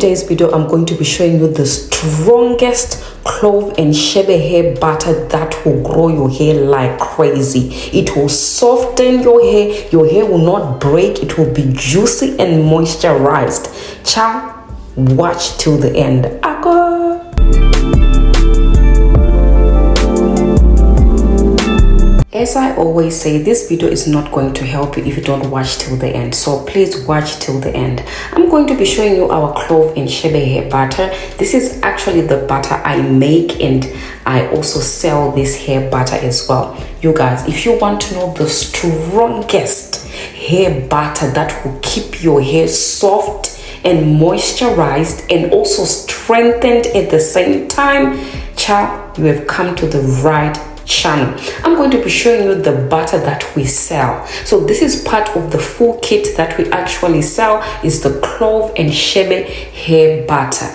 today's video, I'm going to be showing you the strongest clove and shebe hair butter that will grow your hair like crazy. It will soften your hair will not break, it will be juicy and moisturized. Ciao, watch till the end. Ako. As I always say, this video is not going to help you if you don't watch till the end. So please watch till the end. I'm going to be showing you our clove and shebe hair butter. This is actually the butter I make, and I also sell this hair butter as well. You guys, if you want to know the strongest hair butter that will keep your hair soft and moisturized and also strengthened at the same time, child, you have come to the right channel. I'm going to be showing you the butter that we sell. So this is part of the full kit that we actually sell, is the clove and shebe hair butter.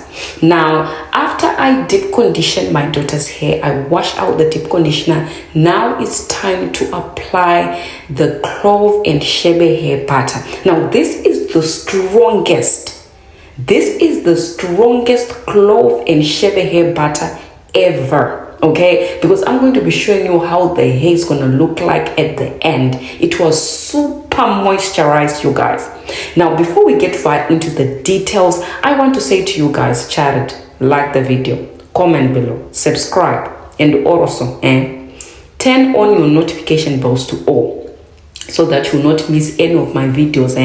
Now, after I deep condition my daughter's hair, I wash out the deep conditioner. Now it's time to apply the clove and shebe hair butter. Now this is the strongest. This is the strongest clove and shebe hair butter ever. Okay, because I'm going to be showing you how the hair is going to look like at the end. It was super moisturized, you guys. Now, before we get right into the details, I want to say to you guys, chat, like the video, comment below, subscribe, and also turn on your notification bells to all, so that you will not miss any of my videos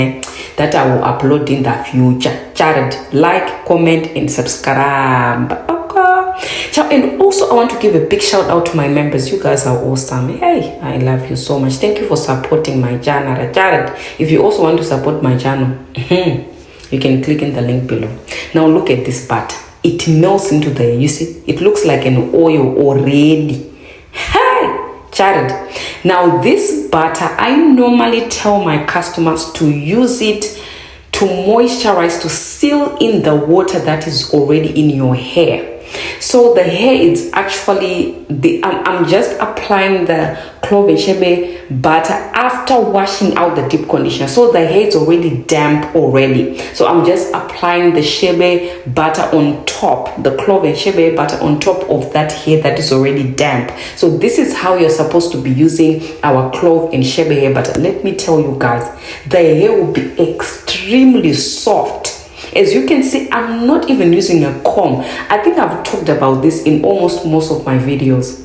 that I will upload in the future. Chat, like, comment, and subscribe. And also I want to give a big shout out to my members. You guys are awesome. Hey, I love you so much. Thank you for supporting my channel. Jared, if you also want to support my channel, you can click in the link below. Now look at this butter. It melts into the, you see, it looks like an oil already. Hey, Jared. Now this butter, I normally tell my customers to use it to moisturize, to seal in the water that is already in your hair. So the hair is actually I'm just applying the clove and shebe butter after washing out the deep conditioner. So the hair is already damp already. So I'm just applying the shebe butter on top, the clove and shebe butter on top of that hair that is already damp. So this is how you're supposed to be using our clove and shebe hair butter. Let me tell you guys, the hair will be extremely soft. As you can see, I'm not even using a comb. I think I've talked about this in almost most of my videos.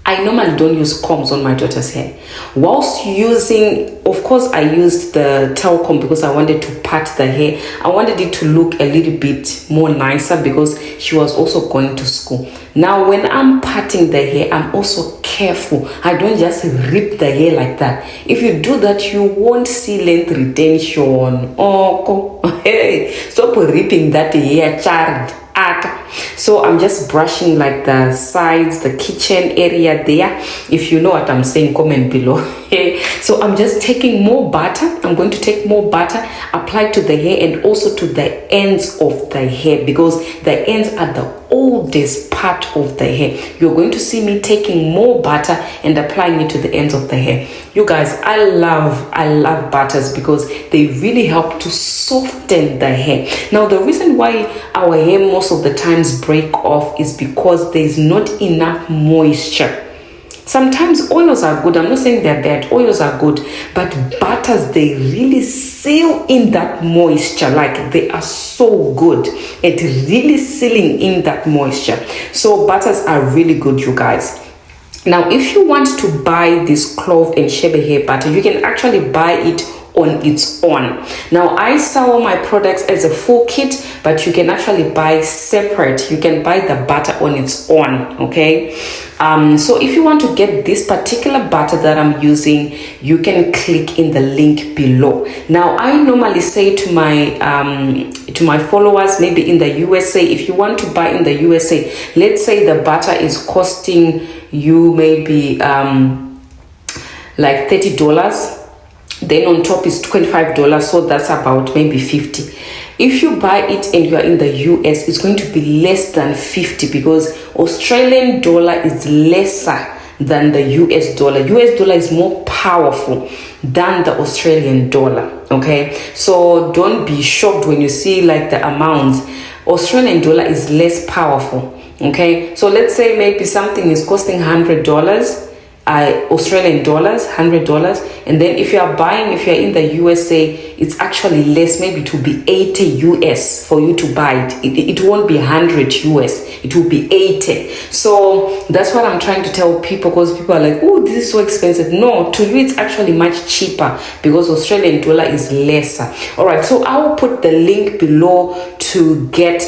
I normally don't use combs on my daughter's hair. Whilst using, of course, I used the tail comb because I wanted to part the hair. I wanted it to look a little bit more nicer because she was also going to school. Now, when I'm parting the hair, I'm also careful. I don't just rip the hair like that. If you do that, you won't see length retention. Oh, hey, stop ripping that hair, child. So I'm just brushing like the sides, the kitchen area there. If you know what I'm saying, comment below. So I'm just taking more butter. I'm going to take more butter, apply to the hair and also to the ends of the hair, because the ends are the oldest part of the hair. You're going to see me taking more butter and applying it to the ends of the hair. You guys, I love butters because they really help to soften the hair. Now, the reason why our hair most of the times break off is because there's not enough moisture. Sometimes oils are good. I'm not saying they're bad. Oils are good, but butters, they really seal in that moisture. Like, they are so good at really sealing in that moisture. So butters are really good, you guys. Now, if you want to buy this clove and shebe hair butter, you can actually buy it on its own. Now, I sell my products as a full kit, but you can actually buy separate. You can buy the butter on its own, okay? So if you want to get this particular butter that I'm using, you can click in the link below. Now, I normally say to my followers, maybe in the USA, if you want to buy in the USA, let's say the butter is costing you maybe like $30. Then on top is $25, so that's about maybe $50. If you buy it and you are in the US, it's going to be less than $50 because Australian dollar is lesser than the US dollar. US dollar is more powerful than the Australian dollar. Okay, so don't be shocked when you see like the amounts. Australian dollar is less powerful. Okay, so let's say maybe something is costing $100, Australian dollars, $100, and then if you're in the USA, it's actually less. Maybe it will be 80 US for you to buy it. It won't be 100 US, it will be 80. So that's what I'm trying to tell people, because people are like, oh, this is so expensive. No, to you it's actually much cheaper because Australian dollar is lesser. All right, so I will put the link below to get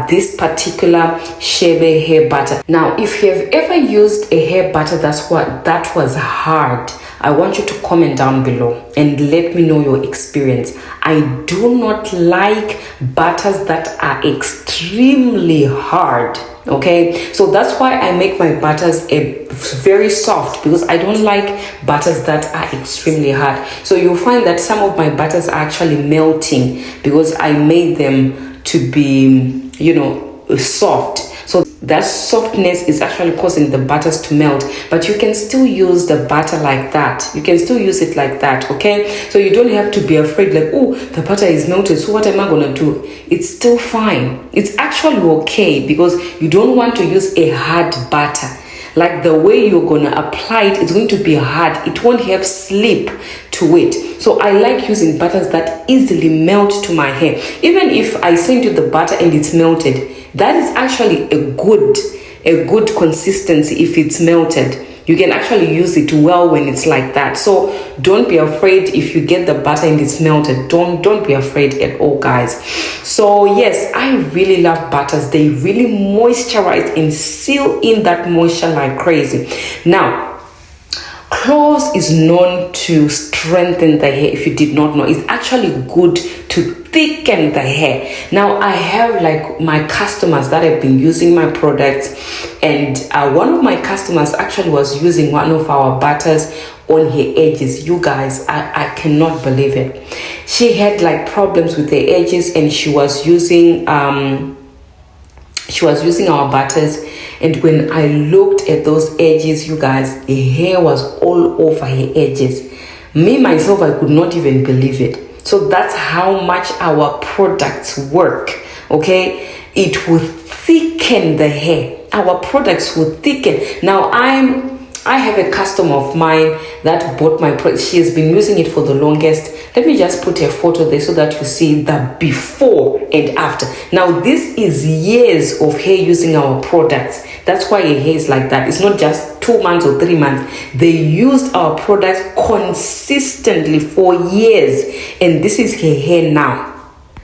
this particular Shebe hair butter. Now, if you have ever used a hair butter that was hard, I want you to comment down below and let me know your experience. I do not like butters that are extremely hard. Okay, so that's why I make my butters very soft, because I don't like butters that are extremely hard. So you'll find that some of my butters are actually melting because I made them to be, soft. So that softness is actually causing the butters to melt, but you can still use the butter like that. You can still use it like that. Okay, so you don't have to be afraid like, oh, the butter is melted, so what am I gonna do? It's still fine. It's actually okay, because you don't want to use a hard butter. Like the way you're gonna apply it, it's going to be hard. It won't have slip to it. So I like using butters that easily melt to my hair. Even if I send you the butter and it's melted, that is actually a good consistency. If it's melted, you can actually use it well when it's like that. So don't be afraid if you get the butter and it's melted. Don't be afraid at all, guys. So yes, I really love butters. They really moisturize and seal in that moisture like crazy. Now, cloves is known to strengthen the hair. If you did not know, it's actually good to thicken the hair. Now, I have like my customers that have been using my products, and one of my customers actually was using one of our butters on her edges. You guys, I cannot believe it. She had like problems with the edges, and she was using our butters, and when I looked at those edges, you guys, her hair was all over her edges. Me myself, I could not even believe it. So that's how much our products work. Okay, it will thicken the hair. Our products will thicken. Now I have a customer of mine that bought my product. She has been using it for the longest. Let me just put a photo there so that you see the before and after. Now, this is years of her using our products. That's why her hair is like that. It's not just 2 months or 3 months. They used our products consistently for years, and this is her hair now.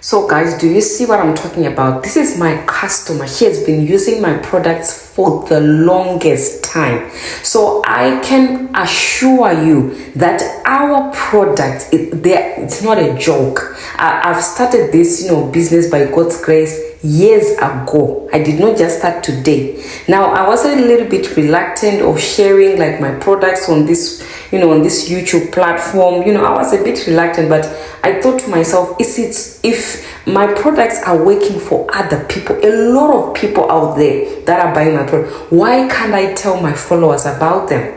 So guys, do you see what I'm talking about? This is my customer. She has been using my products for the longest time. So I can assure you that our products, it's not a joke. I've started this, business by God's grace years ago. I did not just start today. Now, I was a little bit reluctant of sharing like my products on this, on this YouTube platform. I was a bit reluctant, but I thought to myself, if my products are working for other people, a lot of people out there that are buying my product, why can't I tell my followers about them?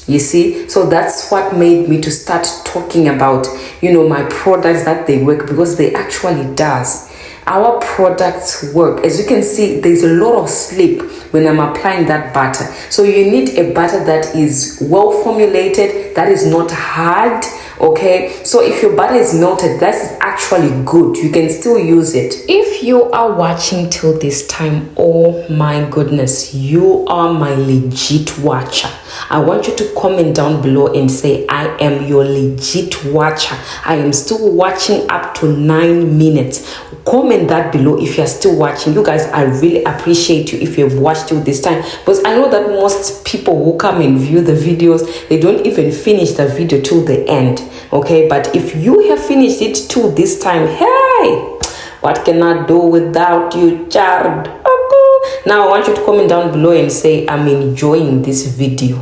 You see, so that's what made me to start talking about, my products, that they work, because they actually does. Our products work. As you can see, there's a lot of slip when I'm applying that butter. So you need a butter that is well formulated, that is not hard. Okay, so if your butter is melted, that's actually good. You can still use it. If you are watching till this time, oh my goodness, you are my legit watcher. I want you to comment down below and say, I am your legit watcher. I am still watching up to 9 minutes. Comment that below if you're still watching. You guys, I really appreciate you if you've watched till this time, because I know that most people who come and view the videos, they don't even finish the video till the end. Okay, but if you have finished it till this time, hey, what can I do without you, child? Okay. Now I want you to comment down below and say, I'm enjoying this video.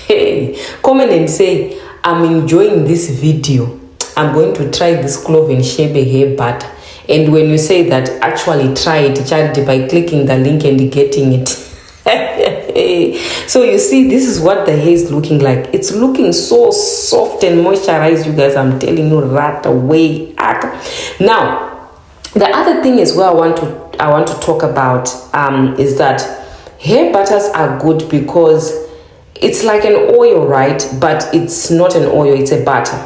Hey, comment and say, I'm enjoying this video. I'm going to try this clove and shebe hair butter. And when you say that, actually try it, child, by clicking the link and getting it. So you see, this is what the hair is looking like. It's looking so soft and moisturized, you guys. I'm telling you right away. Now, the other thing is where I want to talk about is that hair butters are good because it's like an oil, right? But it's not an oil, it's a butter.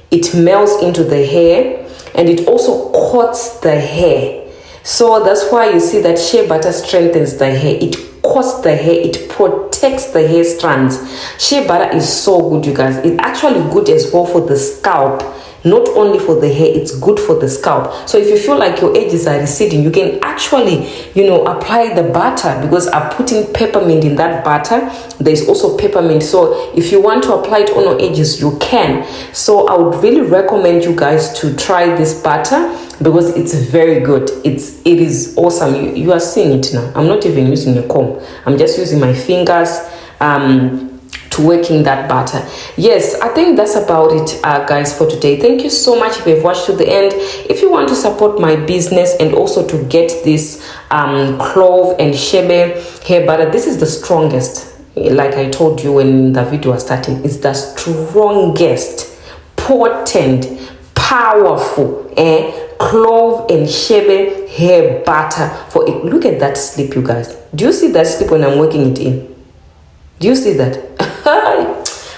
It melts into the hair and it also coats the hair. So that's why you see that shea butter strengthens the hair. It coats the hair, it protects the hair strands. Shea butter is so good, you guys. It's actually good as well for the scalp. Not only for the hair, it's good for the scalp. So if you feel like your edges are receding, you can actually, apply the butter, because I'm putting peppermint in that butter. There's also peppermint. So if you want to apply it on your edges, you can. So I would really recommend you guys to try this butter because it's very good. It is awesome. You are seeing it now. I'm not even using a comb. I'm just using my fingers to working that butter. Yes, I think that's about it, guys, for today. Thank you so much if you've watched to the end. If you want to support my business and also to get this clove and shebe hair butter, this is the strongest. Like I told you when the video was starting, it's the strongest, potent, powerful clove and shebe hair butter for it. Look at that slip, you guys. Do you see that slip when I'm working it in? Do you see that?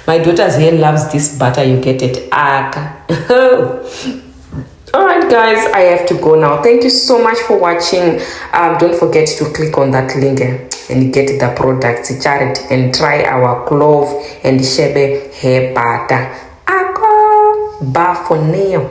My daughter's hair loves this butter. You get it. All right, guys, I have to go now. Thank you so much for watching. Don't forget to click on that link and get the products, and try our clove and shebe hair butter. Bye for now.